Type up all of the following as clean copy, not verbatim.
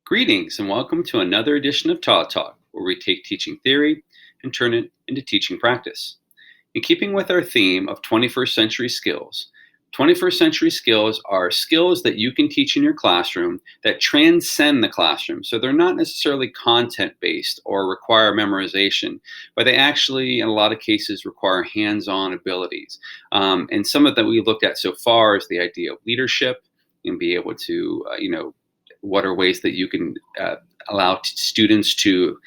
Greetings and welcome to another edition of Todd Talk, where we take teaching theory and turn it into teaching practice. In keeping with our theme of 21st century skills, 21st century skills are skills that you can teach in your classroom that transcend the classroom. So they're not necessarily content-based or require memorization, but they actually, in a lot of cases, require hands-on abilities. And some of that we looked at so far is the idea of leadership and be able to, what are ways that you can allow students to,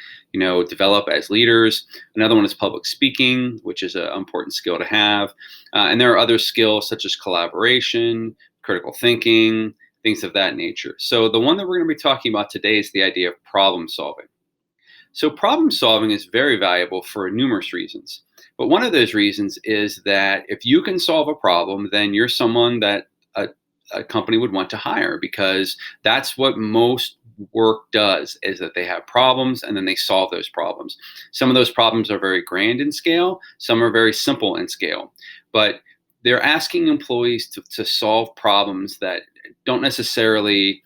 develop as leaders. Another one is public speaking, which is an important skill to have. And there are other skills such as collaboration, critical thinking, things of that nature. So the one that we're going to be talking about today is the idea of problem solving. So problem solving is very valuable for numerous reasons. But one of those reasons is that if you can solve a problem, then you're someone that a company would want to hire, because that's what most work does, is that they have problems and then they solve those problems. Some of those problems are very grand in scale, some are very simple in scale, but they're asking employees to solve problems that don't necessarily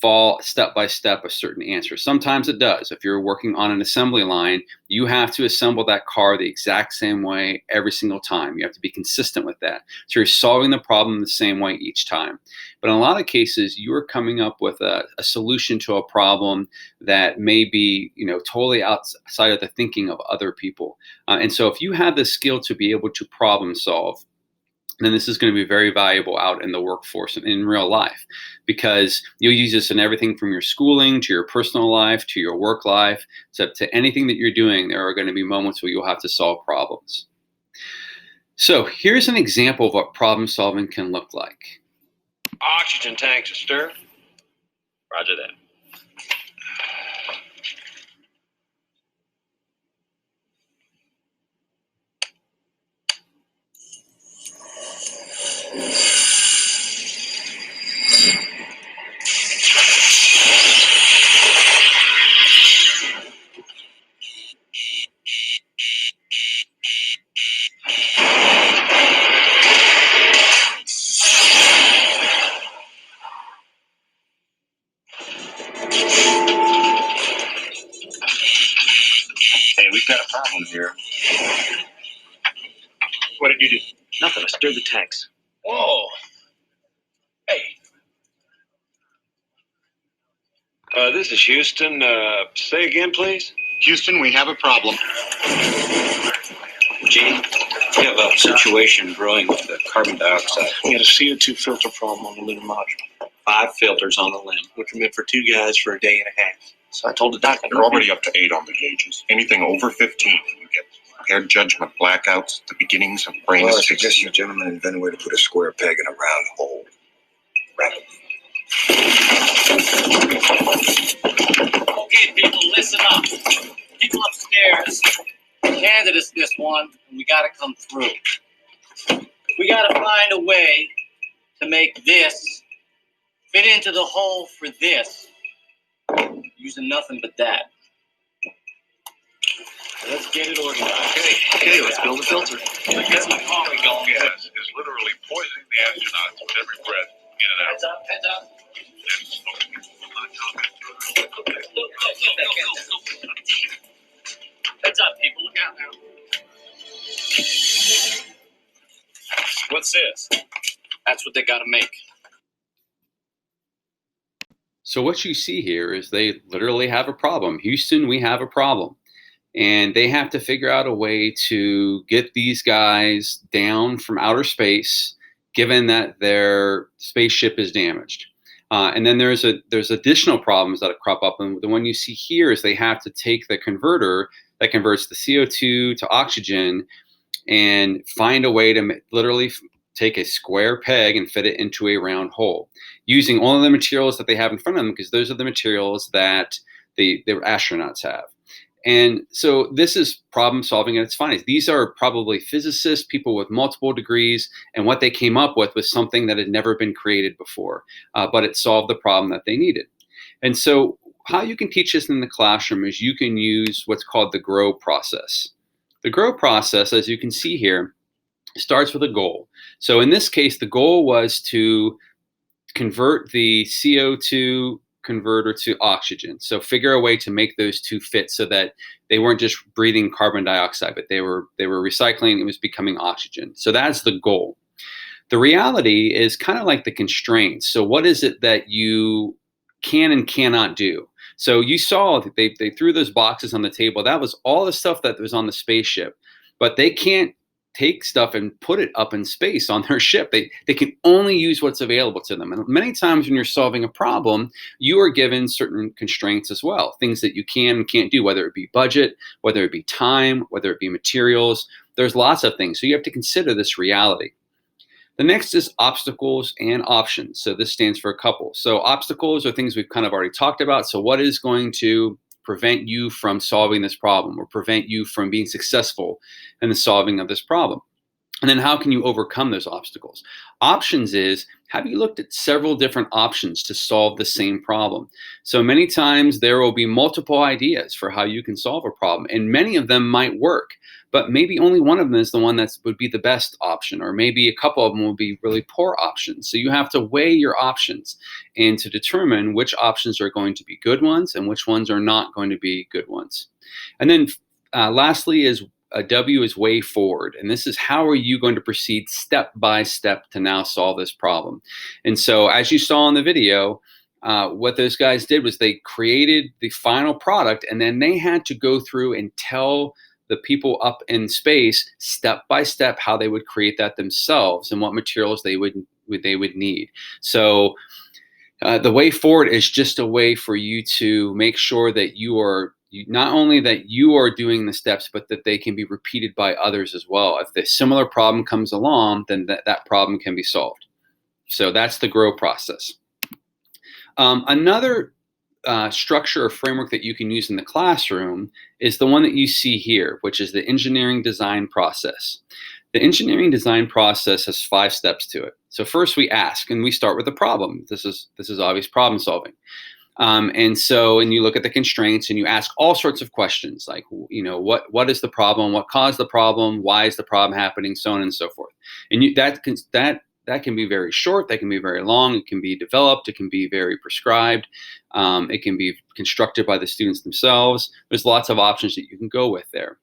fall step by step a certain answer. Sometimes it does. If you're working on an assembly line, you have to assemble that car the exact same way every single time. You have to be consistent with that. So you're solving the problem the same way each time. But in a lot of cases, you're coming up with a solution to a problem that may be, totally outside of the thinking of other people. And so if you have the skill to be able to problem solve, then this is going to be very valuable out in the workforce and in real life, because you'll use this in everything from your schooling to your personal life to your work life, to anything that you're doing. There are going to be moments where you'll have to solve problems. So here's an example of what problem solving can look like. Oxygen tanks are stirred. Roger that. Hey, we've got a problem here. What did you do? Nothing. I stirred the tanks. Whoa. Hey. This is Houston. Say again, please. Houston, we have a problem. Gene, we have a situation brewing with the carbon dioxide. We had a CO2 filter problem on the lunar module. 5 filters on the limb. Which were meant for 2 guys for a day and a half. So I told the doctor. You're already up to 8 on the gauges. Anything over 15, you get impaired judgment, blackouts, the beginnings of brain Well, I asphyxia. suggest you gentlemen invent a way to put a square peg in a round hole. Rapidly. Okay, people, listen up. People upstairs handed us this one, and we got to come through. We got to find a way to make this fit into the hole for this, using nothing but that. Let's get it organized. Okay, let's build a filter. The deadly polygon gas is literally poisoning the astronauts with every breath in and out. Heads up, heads up. And smoking will not comment. Heads up, people. Look out now. What's this? That's what they got to make. So what you see here is they literally have a problem. Houston, we have a problem. And they have to figure out a way to get these guys down from outer space, given that their spaceship is damaged. And then there's additional problems that crop up. And the one you see here is they have to take the converter that converts the CO2 to oxygen and find a way to literally take a square peg and fit it into a round hole, using all of the materials that they have in front of them, because those are the materials that the astronauts have. And so this is problem solving at its finest. These are probably physicists, people with multiple degrees, and what they came up with was something that had never been created before, but it solved the problem that they needed. And so how you can teach this in the classroom is you can use what's called the GROW process. The GROW process, as you can see here, starts with a goal. So in this case, the goal was to convert the CO2 converter to oxygen. So figure a way to make those two fit so that they weren't just breathing carbon dioxide, but they were recycling. It was becoming oxygen. So that's the goal. The reality is kind of like the constraints. So what is it that you can and cannot do? So you saw that they threw those boxes on the table. That was all the stuff that was on the spaceship, but they can't take stuff and put it up in space on their ship. They can only use what's available to them. And many times when you're solving a problem, you are given certain constraints as well, things that you can and can't do, whether it be budget, whether it be time, whether it be materials. There's lots of things. So you have to consider this reality. The next is obstacles and options. So this stands for a couple. So obstacles are things we've kind of already talked about. So what is going to prevent you from solving this problem or prevent you from being successful in the solving of this problem? And then how can you overcome those obstacles? Options is, have you looked at several different options to solve the same problem? So many times there will be multiple ideas for how you can solve a problem, and many of them might work, but maybe only one of them is the one that would be the best option, or maybe a couple of them will be really poor options. So you have to weigh your options and to determine which options are going to be good ones and which ones are not going to be good ones. And then lastly is a W is way forward. And this is how are you going to proceed step by step to now solve this problem. And so as you saw in the video, what those guys did was they created the final product, and then they had to go through and tell the people up in space step by step how they would create that themselves and what materials they would need. So the way forward is just a way for you to make sure that not only that you are doing the steps, but that they can be repeated by others as well. If the similar problem comes along, then that problem can be solved. So that's the GROW process. Another structure or framework that you can use in the classroom is the one that you see here, which is the engineering design process. The engineering design process has 5 steps to it. So first we ask, and we start with the problem. This is obvious problem solving. And you look at the constraints and you ask all sorts of questions like, what is the problem? What caused the problem? Why is the problem happening? So on and so forth. And that can be very short. That can be very long. It can be developed. It can be very prescribed. It can be constructed by the students themselves. There's lots of options that you can go with there.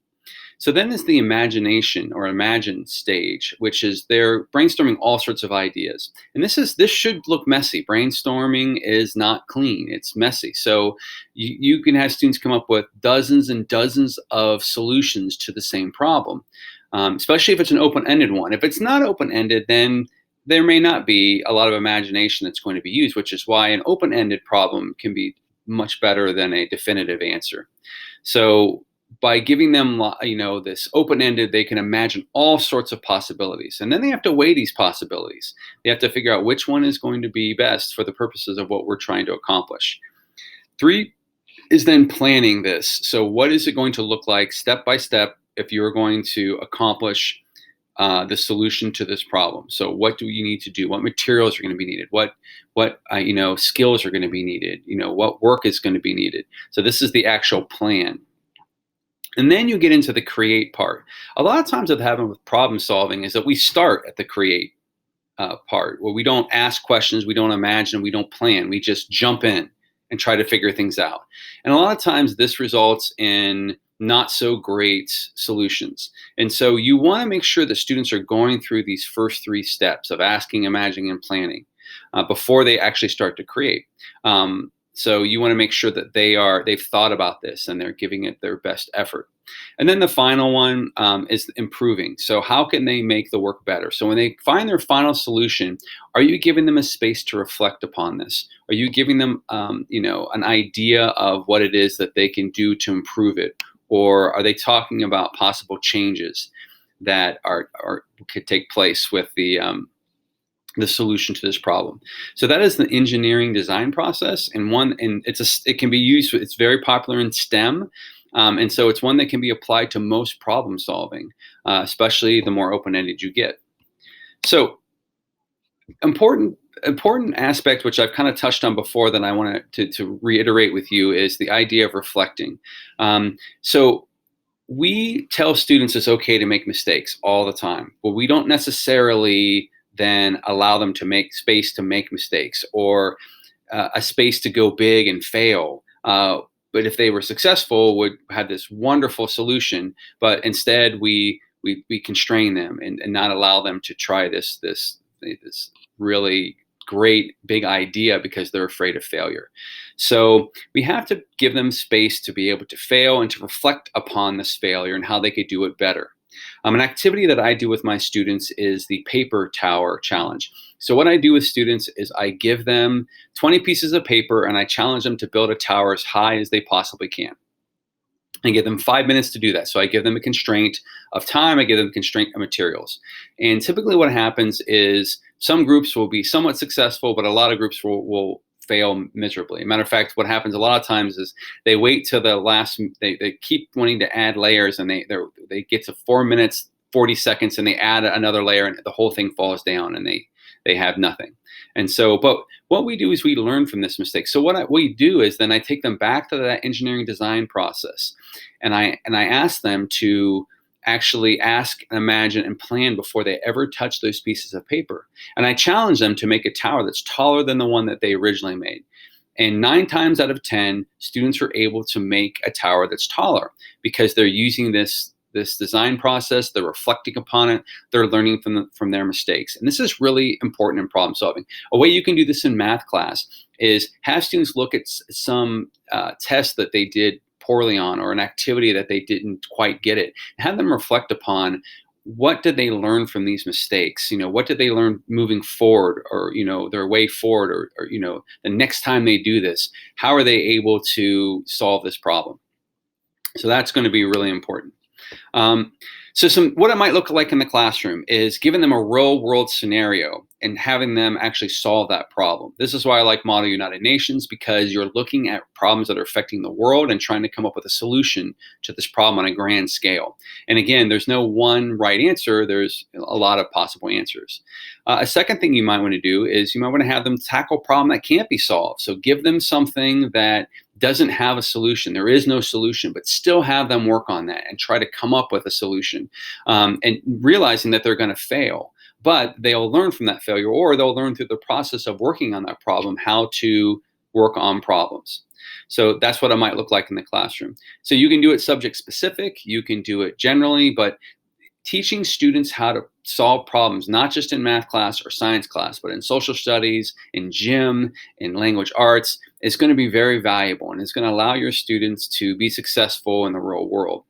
So then there's the imagination or imagine stage, which is they're brainstorming all sorts of ideas. And this should look messy. Brainstorming is not clean. It's messy. So you can have students come up with dozens and dozens of solutions to the same problem, especially if it's an open-ended one. If it's not open-ended, then there may not be a lot of imagination that's going to be used, which is why an open-ended problem can be much better than a definitive answer. So by giving them, this open-ended, they can imagine all sorts of possibilities. And then they have to weigh these possibilities. They have to figure out which one is going to be best for the purposes of what we're trying to accomplish. 3 is then planning this. So what is it going to look like step by step if you're going to accomplish the solution to this problem? So what do you need to do? What materials are going to be needed? What skills are going to be needed? What work is going to be needed? So this is the actual plan. And then you get into the create part. A lot of times what happens with problem solving is that we start at the create part, where we don't ask questions, we don't imagine, we don't plan. We just jump in and try to figure things out. And a lot of times this results in not so great solutions. And so you want to make sure that students are going through these first 3 steps of asking, imagining, and planning before they actually start to create. So you want to make sure that they've thought about this and they're giving it their best effort. And then the final one is improving. So how can they make the work better? So when they find their final solution, are you giving them a space to reflect upon this? Are you giving them an idea of what it is that they can do to improve it? Or are they talking about possible changes that could take place with the solution to this problem? So that is the engineering design process, and it can be used. It's very popular in STEM, and so it's one that can be applied to most problem solving, especially the more open-ended you get. So important aspect, which I've kind of touched on before, that I want to reiterate with you, is the idea of reflecting. So we tell students it's okay to make mistakes all the time, but we don't necessarily then allow them to make space to make mistakes, or a space to go big and fail. But if they were successful, would have this wonderful solution. But instead, we constrain them and not allow them to try this really great big idea because they're afraid of failure. So we have to give them space to be able to fail and to reflect upon this failure and how they could do it better. An activity that I do with my students is the paper tower challenge. So what I do with students is I give them 20 pieces of paper and I challenge them to build a tower as high as they possibly can. I give them 5 minutes to do that. So I give them a constraint of time, I give them a constraint of materials. And typically what happens is some groups will be somewhat successful, but a lot of groups will fail miserably. Matter of fact, what happens a lot of times is they wait till the last, they keep wanting to add layers, and they get to 4 minutes, 40 seconds, and they add another layer, and the whole thing falls down, and they have nothing. And so, but what we do is we learn from this mistake. So what we do is then I take them back to that engineering design process, and I ask them to actually ask, imagine, and plan before they ever touch those pieces of paper. And I challenge them to make a tower that's taller than the one that they originally made. And 9 times out of 10, students are able to make a tower that's taller because they're using this design process, they're reflecting upon it, they're learning from their mistakes. And this is really important in problem solving. A way you can do this in math class is have students look at some test that they did poorly on, or an activity that they didn't quite get it. Have them reflect upon what did they learn from these mistakes? What did they learn moving forward, or their way forward, or the next time they do this, how are they able to solve this problem? So that's going to be really important. So what it might look like in the classroom is giving them a real world scenario and having them actually solve that problem. This is why I like Model United Nations, because you're looking at problems that are affecting the world and trying to come up with a solution to this problem on a grand scale. And again, there's no one right answer. There's a lot of possible answers. A second thing you might want to do is you might want to have them tackle a problem that can't be solved. So give them something that doesn't have a solution. There is no solution, but still have them work on that and try to come up with a solution, and realizing that they're going to fail. But they'll learn from that failure, or they'll learn through the process of working on that problem how to work on problems. So that's what it might look like in the classroom. So you can do it subject specific, you can do it generally, but teaching students how to solve problems, not just in math class or science class, but in social studies, in gym, in language arts, is going to be very valuable, and it's going to allow your students to be successful in the real world.